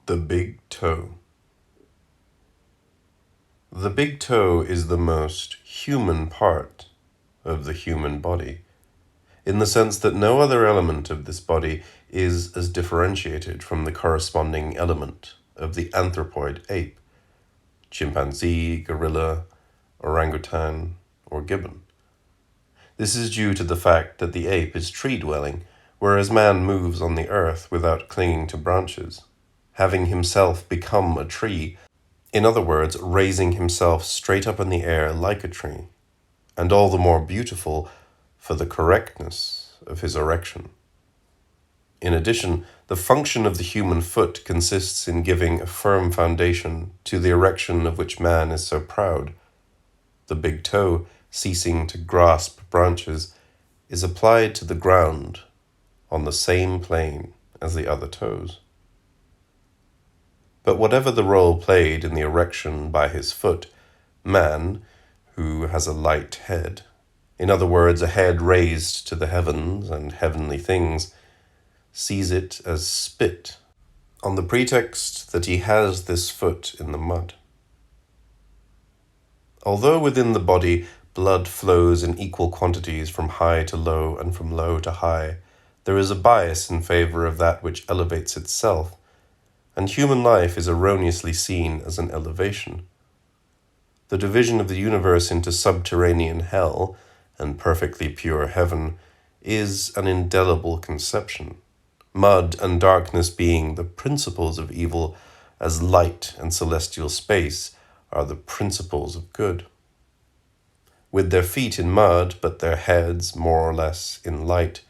The big toe. The big toe is the most human part of the human body, in the sense that no other element of this body is as differentiated from the corresponding element of the anthropoid ape, chimpanzee, gorilla, orangutan, or gibbon. This is due to the fact that the ape is tree-dwelling, whereas man moves on the earth without clinging to branches, having himself become a tree. In other words, raising himself straight up in the air like a tree, and all the more beautiful for the correctness of his erection. In addition, the function of the human foot consists in giving a firm foundation to the erection of which man is so proud. The big toe, ceasing to grasp branches, is applied to the ground on the same plane as the other toes. But whatever the role played in the erection by his foot, man, who has a light head, in other words, a head raised to the heavens and heavenly things, sees it as spit, on the pretext that he has this foot in the mud. Although within the body blood flows in equal quantities from high to low and from low to high, there is a bias in favor of that which elevates itself, and human life is erroneously seen as an elevation. The division of the universe into subterranean hell and perfectly pure heaven is an indelible conception, mud and darkness being the principles of evil, as light and celestial space are the principles of good. With their feet in mud, but their heads more or less in light,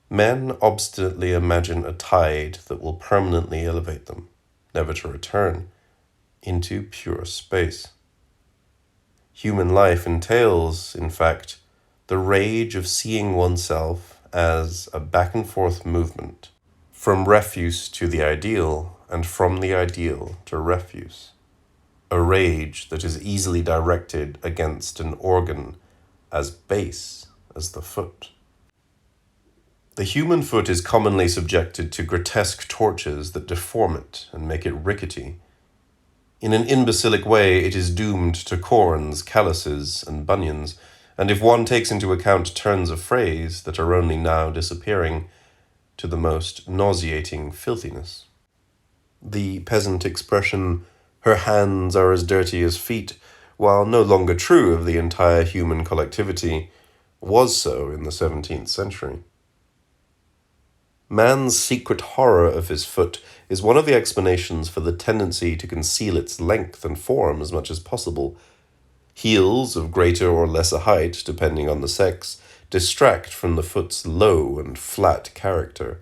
men obstinately imagine a tide that will permanently elevate them, never to return, into pure space. Human life entails, in fact, the rage of seeing oneself as a back-and-forth movement, from refuse to the ideal, and from the ideal to refuse. A rage that is easily directed against an organ as base as the foot. The human foot is commonly subjected to grotesque tortures that deform it and make it rickety. In an imbecilic way, it is doomed to corns, calluses, and bunions, and if one takes into account turns of phrase that are only now disappearing, to the most nauseating filthiness. The peasant expression, "her hands are as dirty as feet," while no longer true of the entire human collectivity, was so in the 17th century. Man's secret horror of his foot is one of the explanations for the tendency to conceal its length and form as much as possible. Heels of greater or lesser height, depending on the sex, distract from the foot's low and flat character.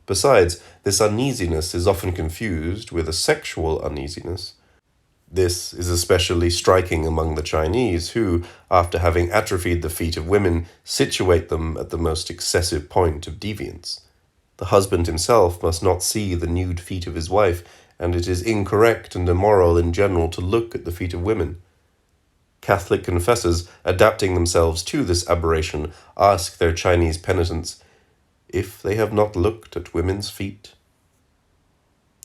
Besides, this uneasiness is often confused with a sexual uneasiness. This is especially striking among the Chinese, who, after having atrophied the feet of women, situate them at the most excessive point of deviance. The husband himself must not see the nude feet of his wife, and it is incorrect and immoral in general to look at the feet of women. Catholic confessors, adapting themselves to this aberration, ask their Chinese penitents if they have not looked at women's feet.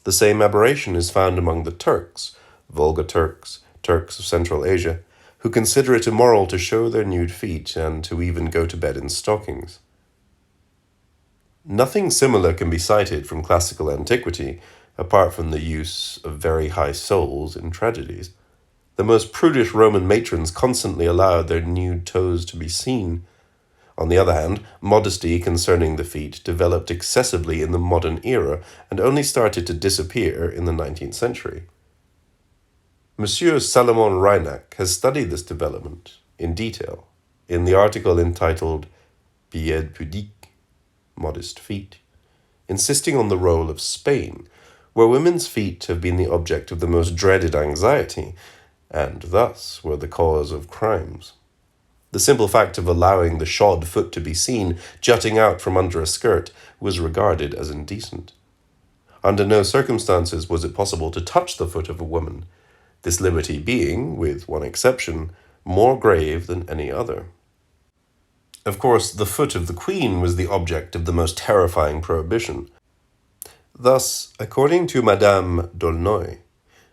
The same aberration is found among the Turks, Volga Turks, Turks of Central Asia, who consider it immoral to show their nude feet and to even go to bed in stockings. Nothing similar can be cited from classical antiquity, apart from the use of very high souls in tragedies. The most prudish Roman matrons constantly allowed their nude toes to be seen. On the other hand, modesty concerning the feet developed excessively in the modern era and only started to disappear in the 19th century. Monsieur Salomon Reinach has studied this development in detail in the article entitled Pieds pudiques, modest feet, insisting on the role of Spain, where women's feet have been the object of the most dreaded anxiety, and thus were the cause of crimes. The simple fact of allowing the shod foot to be seen jutting out from under a skirt was regarded as indecent. Under no circumstances was it possible to touch the foot of a woman, this liberty being, with one exception, more grave than any other. Of course, the foot of the queen was the object of the most terrifying prohibition. Thus, according to Madame d'Aulnoy,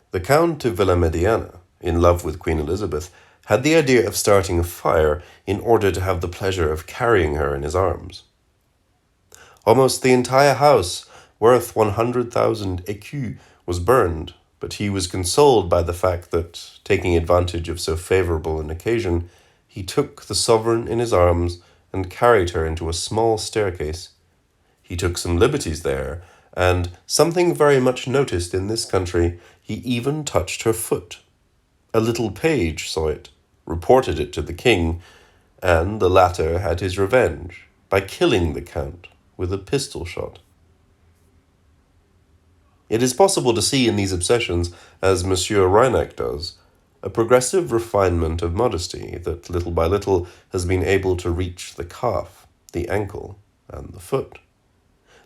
the Count of Villamediana, in love with Queen Elizabeth, had the idea of starting a fire in order to have the pleasure of carrying her in his arms. Almost the entire house, worth 100,000 écus, was burned, but he was consoled by the fact that, taking advantage of so favourable an occasion, he took the sovereign in his arms and carried her into a small staircase. He took some liberties there, and, something very much noticed in this country, he even touched her foot. A little page saw it, reported it to the king, and the latter had his revenge by killing the count with a pistol shot. It is possible to see in these obsessions, as Monsieur Reinach does, a progressive refinement of modesty that little by little has been able to reach the calf, the ankle, and the foot.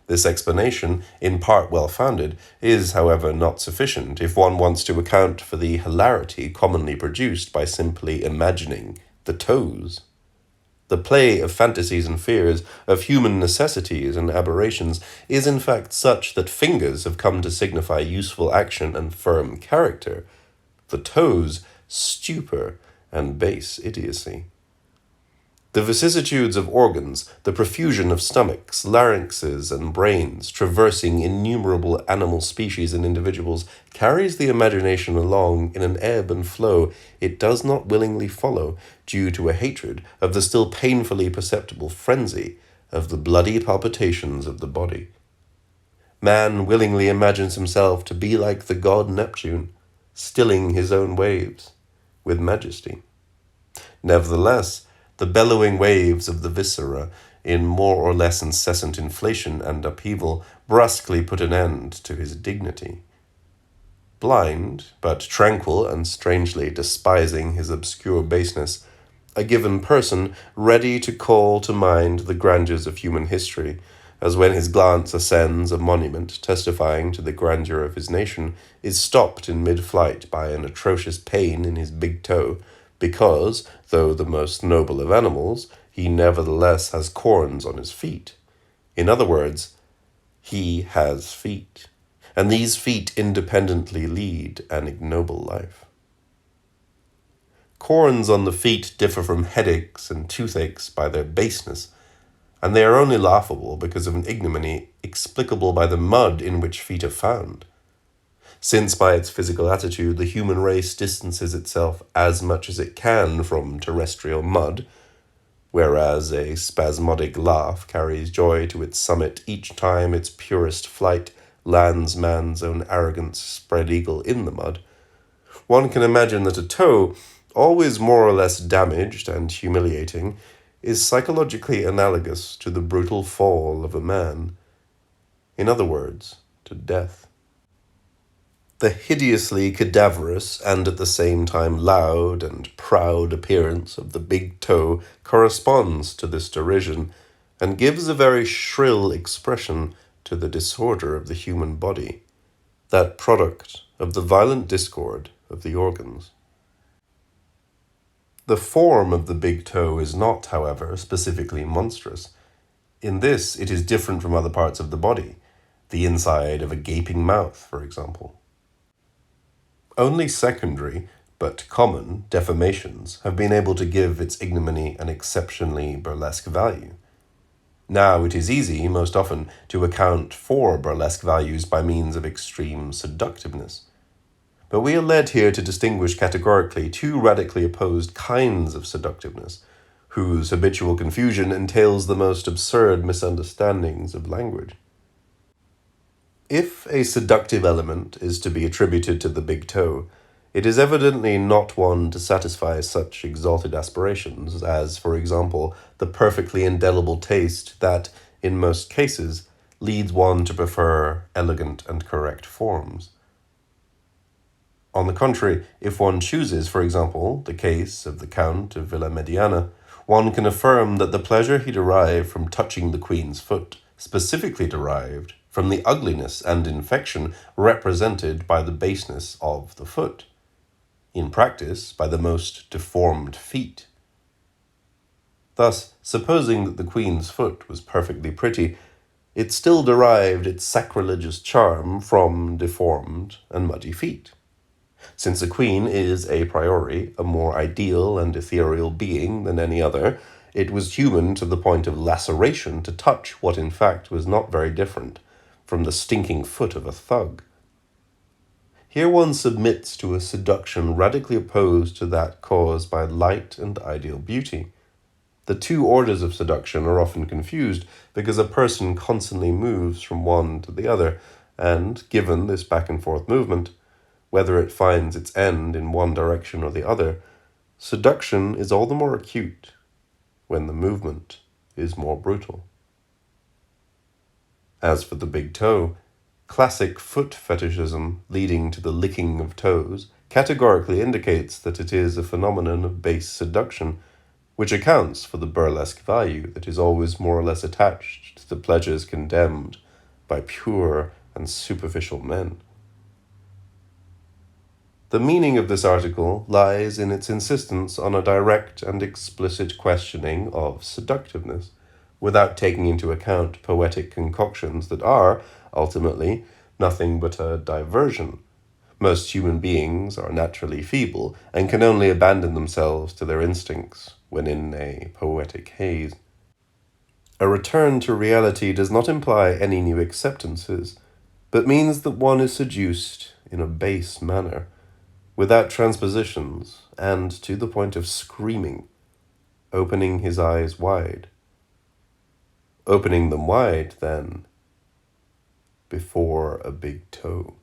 This explanation, in part well-founded, is, however, not sufficient if one wants to account for the hilarity commonly produced by simply imagining the toes. The play of fantasies and fears, of human necessities and aberrations, is in fact such that fingers have come to signify useful action and firm character, the toes stupor and base idiocy. The vicissitudes of organs, the profusion of stomachs, larynxes, and brains, traversing innumerable animal species and individuals, carries the imagination along in an ebb and flow it does not willingly follow, due to a hatred of the still painfully perceptible frenzy of the bloody palpitations of the body. Man willingly imagines himself to be like the god Neptune, stilling his own waves with majesty. Nevertheless, the bellowing waves of the viscera, in more or less incessant inflation and upheaval, brusquely put an end to his dignity. Blind, but tranquil and strangely despising his obscure baseness, a given person, ready to call to mind the grandeurs of human history, as when his glance ascends a monument testifying to the grandeur of his nation, is stopped in mid-flight by an atrocious pain in his big toe, because, though the most noble of animals, he nevertheless has corns on his feet. In other words, he has feet, and these feet independently lead an ignoble life. Corns on the feet differ from headaches and toothaches by their baseness, and they are only laughable because of an ignominy explicable by the mud in which feet are found. Since by its physical attitude the human race distances itself as much as it can from terrestrial mud, whereas a spasmodic laugh carries joy to its summit each time its purest flight lands man's own arrogant spread-eagle in the mud, one can imagine that a toe, always more or less damaged and humiliating, is psychologically analogous to the brutal fall of a man. In other words, to death. The hideously cadaverous and at the same time loud and proud appearance of the big toe corresponds to this derision and gives a very shrill expression to the disorder of the human body, that product of the violent discord of the organs. The form of the big toe is not, however, specifically monstrous. In this, it is different from other parts of the body, the inside of a gaping mouth, for example. Only secondary, but common, deformations have been able to give its ignominy an exceptionally burlesque value. Now it is easy, most often, to account for burlesque values by means of extreme seductiveness. But we are led here to distinguish categorically two radically opposed kinds of seductiveness, whose habitual confusion entails the most absurd misunderstandings of language. If a seductive element is to be attributed to the big toe, it is evidently not one to satisfy such exalted aspirations as, for example, the perfectly indelible taste that, in most cases, leads one to prefer elegant and correct forms. On the contrary, if one chooses, for example, the case of the Count of Villamediana, one can affirm that the pleasure he derived from touching the Queen's foot specifically derived from the ugliness and infection represented by the baseness of the foot, in practice by the most deformed feet. Thus, supposing that the Queen's foot was perfectly pretty, it still derived its sacrilegious charm from deformed and muddy feet. Since a queen is a priori a more ideal and ethereal being than any other, it was human to the point of laceration to touch what in fact was not very different from the stinking foot of a thug. Here one submits to a seduction radically opposed to that caused by light and ideal beauty. The two orders of seduction are often confused because a person constantly moves from one to the other, and, given this back and forth movement, whether it finds its end in one direction or the other, seduction is all the more acute when the movement is more brutal. As for the big toe, classic foot fetishism leading to the licking of toes categorically indicates that it is a phenomenon of base seduction, which accounts for the burlesque value that is always more or less attached to the pleasures condemned by pure and superficial men. The meaning of this article lies in its insistence on a direct and explicit questioning of seductiveness, without taking into account poetic concoctions that are, ultimately, nothing but a diversion. Most human beings are naturally feeble and can only abandon themselves to their instincts when in a poetic haze. A return to reality does not imply any new acceptances, but means that one is seduced in a base manner, without transpositions, and to the point of screaming, opening his eyes wide. Opening them wide, then, before a big toe.